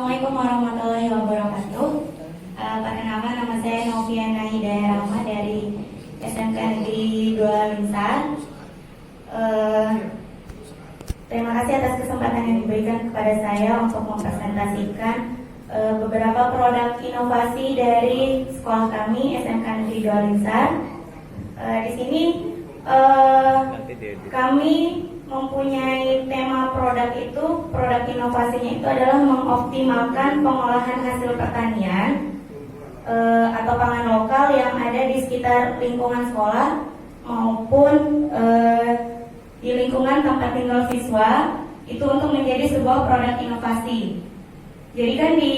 Assalamualaikum warahmatullahi wabarakatuh. Perkenalkan, nama saya Noviana Hidayah Rahma dari SMK Negeri 2 Linsar. Terima kasih atas kesempatan yang diberikan kepada saya untuk mempresentasikan beberapa produk inovasi dari sekolah kami SMK Negeri 2 Linsar. Di sini kami mempunyai tema produk inovasinya itu adalah mengoptimalkan pengolahan hasil pertanian atau pangan lokal yang ada di sekitar lingkungan sekolah maupun di lingkungan tempat tinggal siswa, itu untuk menjadi sebuah produk inovasi. Jadi kan di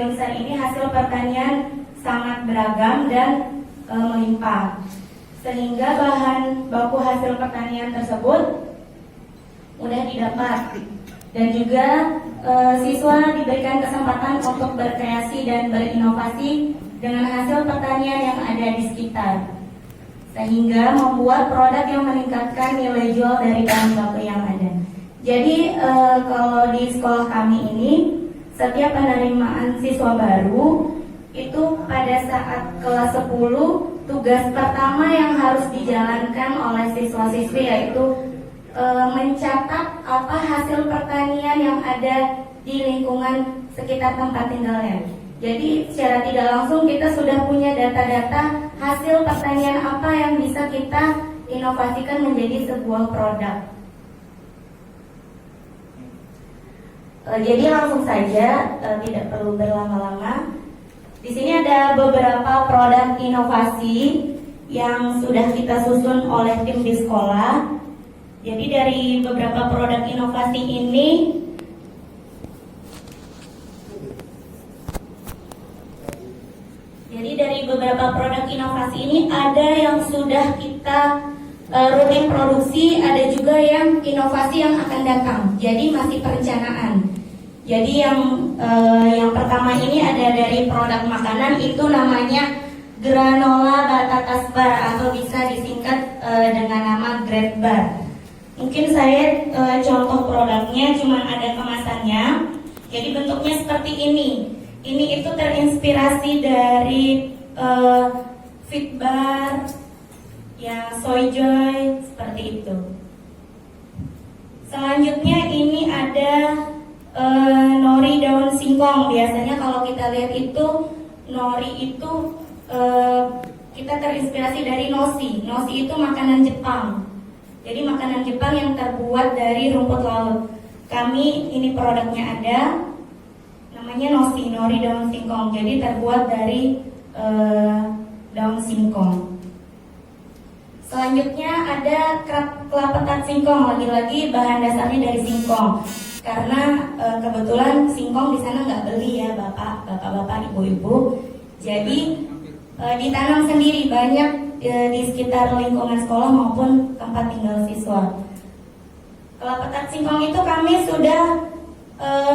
Linsar ini hasil pertanian sangat beragam dan melimpah, sehingga bahan baku hasil pertanian tersebut mudah didapat, dan juga siswa diberikan kesempatan untuk berkreasi dan berinovasi dengan hasil pertanian yang ada di sekitar, sehingga membuat produk yang meningkatkan nilai jual dari bahan baku yang ada. Jadi kalau di sekolah kami ini, setiap penerimaan siswa baru itu pada saat kelas 10, tugas pertama yang harus dijalankan oleh siswa-siswi yaitu mencatat apa hasil pertanian yang ada di lingkungan sekitar tempat tinggalnya. Jadi secara tidak langsung kita sudah punya data-data hasil pertanian apa yang bisa kita inovasikan menjadi sebuah produk. Jadi langsung saja, tidak perlu berlama-lama. Di sini ada beberapa produk inovasi yang sudah kita susun oleh tim di sekolah. Jadi dari beberapa produk inovasi ini, ada yang sudah kita rutin produksi, ada juga yang inovasi yang akan datang. Jadi masih perencanaan. Jadi yang pertama ini ada dari produk makanan, itu namanya granola batatas bar atau bisa disingkat dengan nama Great Bar. Mungkin saya contoh produknya cuma ada kemasannya. Jadi bentuknya seperti ini. Ini itu terinspirasi dari Fitbar, ya Soy Joy, seperti itu. Selanjutnya ini ada nori daun singkong. Biasanya kalau kita lihat itu nori itu kita terinspirasi dari noshi. Noshi itu makanan Jepang. Jadi makanan Jepang yang terbuat dari rumput laut. Kami ini produknya ada, namanya noshi, nori daun singkong. Jadi terbuat dari daun singkong. Selanjutnya ada kelapetat singkong. Lagi-lagi bahan dasarnya dari singkong. Karena kebetulan singkong di sana nggak beli ya bapak-bapak, ibu-ibu. Jadi ditanam sendiri banyak di sekitar lingkungan sekolah maupun tempat tinggal siswa. Kelapetat singkong itu kami sudah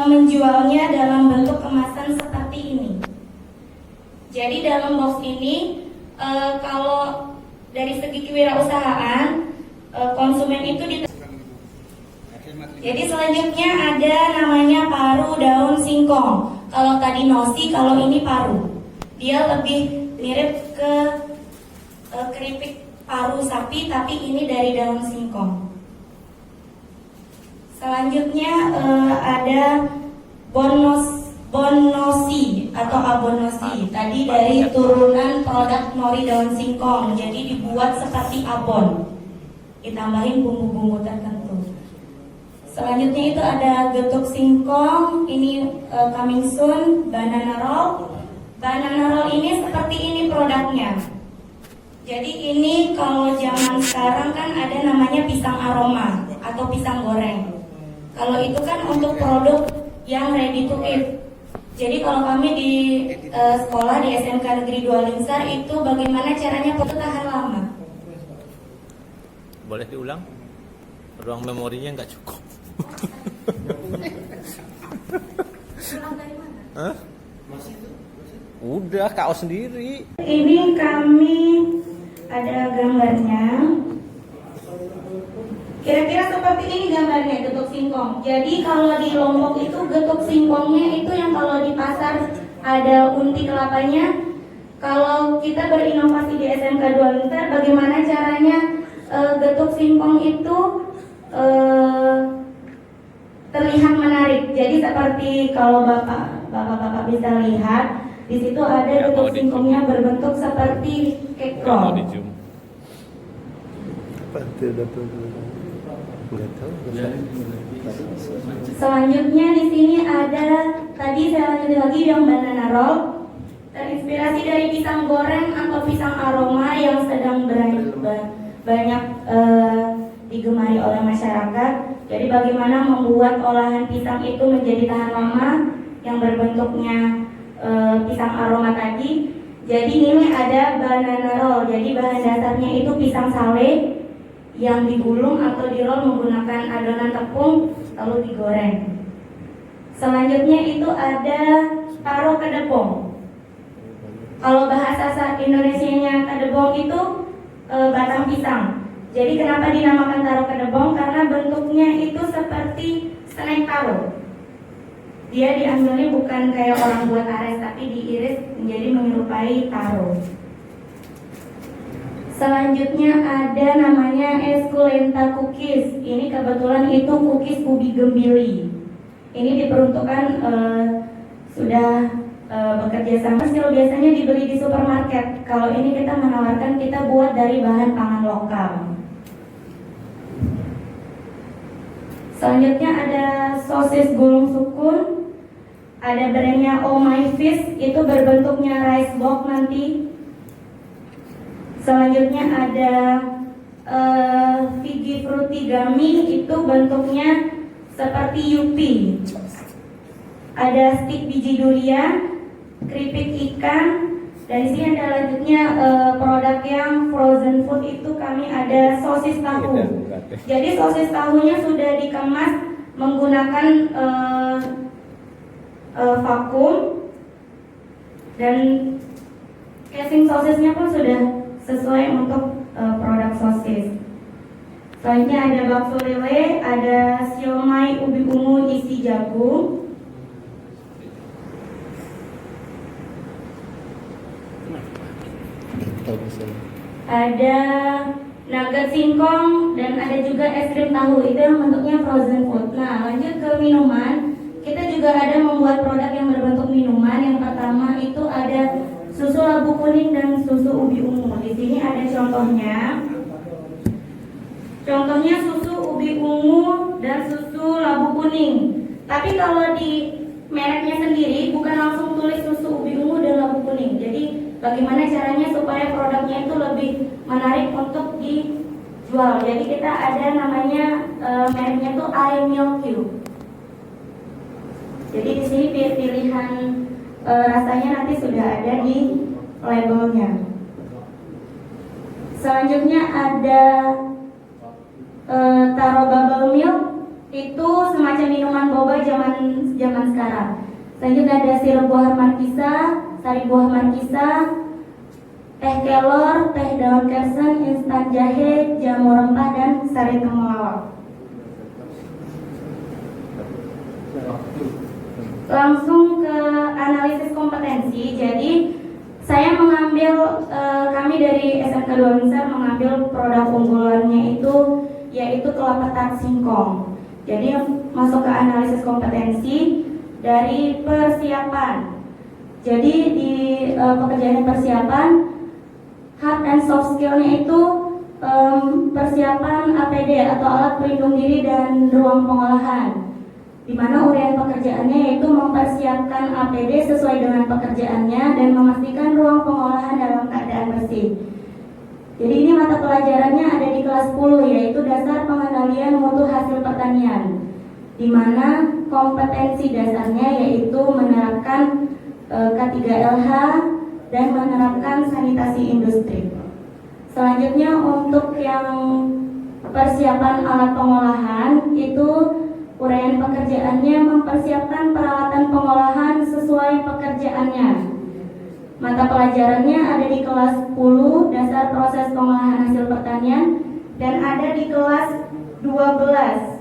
menjualnya dalam bentuk kemasan seperti ini. Jadi dalam box ini kalau dari segi kewirausahaan konsumen itu Jadi selanjutnya ada namanya paru daun singkong. Kalau tadi noshi, kalau ini paru. Dia lebih mirip ke keripik paru sapi, tapi ini dari daun singkong. Selanjutnya ada bonoshi atau abonoshi. Tadi dari turunan produk nori daun singkong, jadi dibuat seperti abon, ditambahin bumbu-bumbu tertentu. Selanjutnya itu ada getuk singkong, ini coming soon, banana roll. Banana roll ini seperti ini produknya. Jadi ini kalau zaman sekarang kan ada namanya pisang aroma atau pisang goreng. Kalau itu kan untuk produk yang ready to eat. Jadi kalau kami di sekolah di SMK Negeri 2 Linsar itu bagaimana caranya itu tahan lama. Boleh diulang? Ruang memorinya nggak cukup. Ulang dari mana? Hah? Udah, kau sendiri. Ini kami ada gambarnya. Kira-kira seperti ini gambarnya getuk singkong. Jadi kalau di Lombok itu getuk singkongnya itu yang kalau di pasar ada unti kelapanya. Kalau kita berinovasi di SMK 2 Untar, bagaimana caranya getuk singkong itu terlihat menarik. Jadi seperti kalau bapak bisa lihat, di situ ada getuk singkongnya berbentuk seperti cake Mau roll. di zoom. Selanjutnya di sini ada, tadi saya lanjutin lagi yang banana roll, terinspirasi dari pisang goreng atau pisang aroma yang sedang banyak digemari oleh masyarakat. Jadi bagaimana membuat olahan pisang itu menjadi tahan lama yang berbentuknya pisang aroma tadi. Jadi ini ada banana roll. Jadi bahan dasarnya itu pisang sale yang digulung atau di-roll menggunakan adonan tepung lalu digoreng. Selanjutnya itu ada taro kedepong. Kalau bahasa Indonesianya kedebong itu batang pisang. Jadi kenapa dinamakan taro kedebong? Karena bentuknya itu seperti snack taro. Dia diambilnya bukan kayak orang buat ares, tapi diiris menjadi menyerupai taro. Selanjutnya ada namanya esculenta cookies. Ini kebetulan itu cookies ubi gembili. Ini diperuntukkan sudah bekerja sama. Biasanya dibeli di supermarket. Kalau ini kita menawarkan kita buat dari bahan pangan lokal. Selanjutnya ada sosis gulung sukun. Ada brandnya Oh My Fish, itu berbentuknya rice box nanti. Selanjutnya ada Figi Fruity Gummy, itu bentuknya seperti Yupi. Ada stik biji durian, keripik ikan, dan di sini ada lanjutnya produk yang frozen food, itu kami ada sosis tahu. Jadi sosis tahunya sudah dikemas menggunakan vakum, dan casing sosisnya pun sudah sesuai untuk produk sosis. Selanjutnya ada bakso lele, ada siomay ubi ungu isi jagung. Ada nugget singkong dan ada juga es krim tahu, itu yang bentuknya frozen food. Nah, lanjut ke minuman. Kita juga ada membuat produk yang berbentuk minuman. Yang pertama itu ada susu labu kuning dan susu ubi ungu. Di sini ada contohnya. Contohnya susu ubi ungu dan susu labu kuning. Tapi kalau di mereknya sendiri bukan langsung tulis susu ubi ungu dan labu kuning. Jadi bagaimana caranya supaya produknya itu lebih menarik untuk dijual. Jadi kita ada namanya mereknya itu I Milk You. Jadi di sini pilihan rasanya nanti sudah ada di labelnya. Selanjutnya ada taro bubble milk, itu semacam minuman boba zaman sekarang. Selanjutnya ada sirup buah markisa, sari buah markisa, teh kelor, teh daun kersen, instan jahe, jamu rempah, dan sari temulawak. Langsung ke analisis kompetensi. Jadi saya mengambil kami dari SMK 2 Untar mengambil produk unggulannya itu yaitu kelapa tart singkong. Jadi masuk ke analisis kompetensi dari persiapan. Jadi di pekerjaan persiapan hard and soft skillnya itu persiapan APD atau alat pelindung diri dan ruang pengolahan, di mana uraian pekerjaannya yaitu mempersiapkan APD sesuai dengan pekerjaannya dan memastikan ruang pengolahan dalam keadaan bersih. Jadi ini mata pelajarannya ada di kelas 10, yaitu dasar pengendalian mutu hasil pertanian, di mana kompetensi dasarnya yaitu menerapkan K3LH dan menerapkan sanitasi industri. Selanjutnya untuk yang persiapan alat pengolahan itu uraian pekerjaannya mempersiapkan peralatan pengolahan sesuai pekerjaannya. Mata pelajarannya ada di kelas 10 dasar proses pengolahan hasil pertanian dan ada di kelas 12.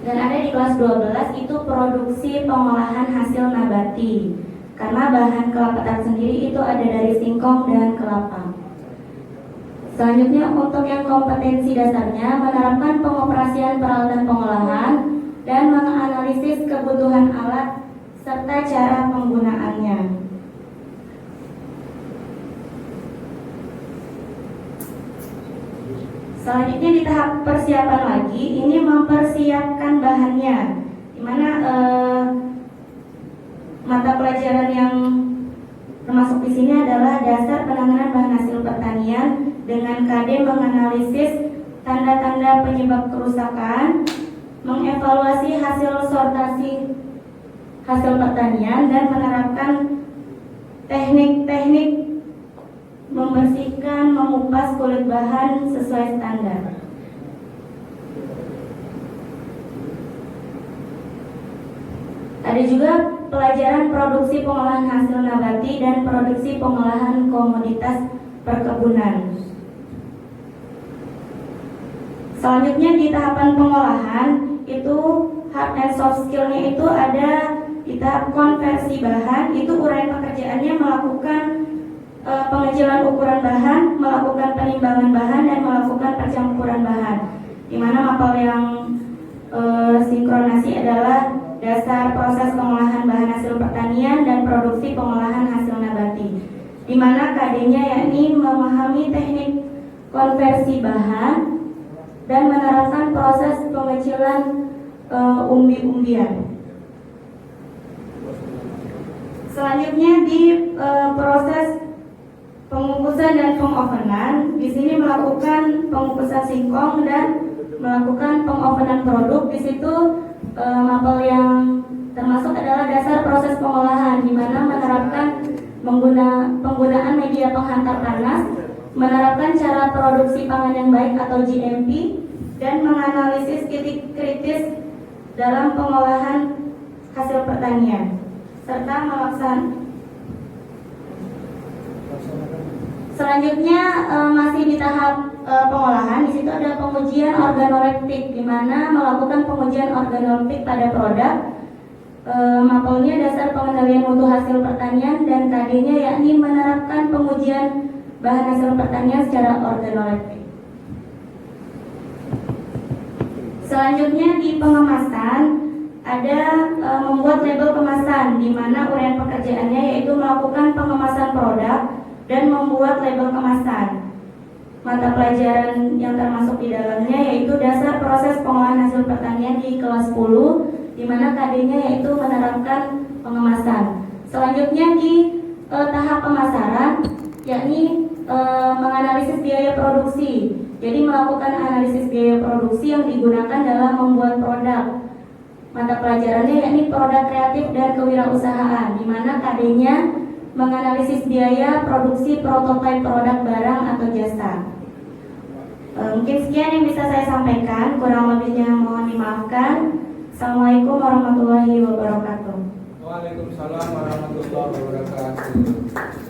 Dan ada di kelas 12 itu produksi pengolahan hasil nabati. Karena bahan kelapa tart sendiri itu ada dari singkong dan kelapa. Selanjutnya untuk yang kompetensi dasarnya menerapkan pengoperasian peralatan pengolahan dan menganalisis kebutuhan alat serta cara penggunaannya. Selanjutnya di tahap persiapan lagi, ini mempersiapkan bahannya, di mana mata pelajaran yang termasuk di sini adalah dasar penanganan bahan hasil pertanian dengan KD menganalisis tanda-tanda penyebab kerusakan, mengevaluasi hasil sortasi hasil pertanian dan menerapkan teknik-teknik membersihkan, mengupas kulit bahan sesuai standar. Ada juga pelajaran produksi pengolahan hasil nabati dan produksi pengolahan komoditas perkebunan. Selanjutnya di tahapan pengolahan itu hard and soft skillnya itu ada di tahap konversi bahan, itu uraian pekerjaannya melakukan pengecilan ukuran bahan, melakukan penimbangan bahan dan melakukan percampuran bahan. Di mana mapel yang sinkronasi adalah dasar proses pengolahan bahan hasil pertanian dan produksi pengolahan hasil nabati. Di mana KD-nya yakni memahami teknik konversi bahan dan menerapkan proses pengecilan umbi-umbian. Selanjutnya di proses pengukusan dan pengovenan, di sini melakukan pengukusan singkong dan melakukan pengovenan produk. Di situ mapel yang termasuk adalah dasar proses pengolahan, di mana menerapkan penggunaan media penghantar panas, menerapkan cara produksi pangan yang baik atau GMP, dan menganalisis titik kritis dalam pengolahan hasil pertanian, serta melaksanakan. Selanjutnya masih di tahap pengolahan. Di situ ada pengujian organoleptik, di mana melakukan pengujian organoleptik pada produk. Mapelnya dasar pengendalian mutu hasil pertanian dan KD-nya yakni menerapkan pengujian bahan hasil pertanian secara organoleptik. Selanjutnya di pengemasan ada membuat label kemasan, di mana uraian pekerjaannya yaitu melakukan pengemasan produk dan membuat label kemasan. Mata pelajaran yang termasuk di dalamnya yaitu dasar proses pengolahan hasil pertanian di kelas 10, di mana KD-nya yaitu menerapkan pengemasan. Selanjutnya di tahap pemasaran, yakni menganalisis biaya produksi. Jadi melakukan analisis biaya produksi yang digunakan dalam membuat produk. Mata pelajarannya yakni produk kreatif dan kewirausahaan, di mana KD-nya menganalisis biaya produksi prototipe produk barang atau jasa. Mungkin sekian yang bisa saya sampaikan, kurang lebihnya mohon dimaafkan. Assalamualaikum warahmatullahi wabarakatuh. Waalaikumsalam warahmatullahi wabarakatuh.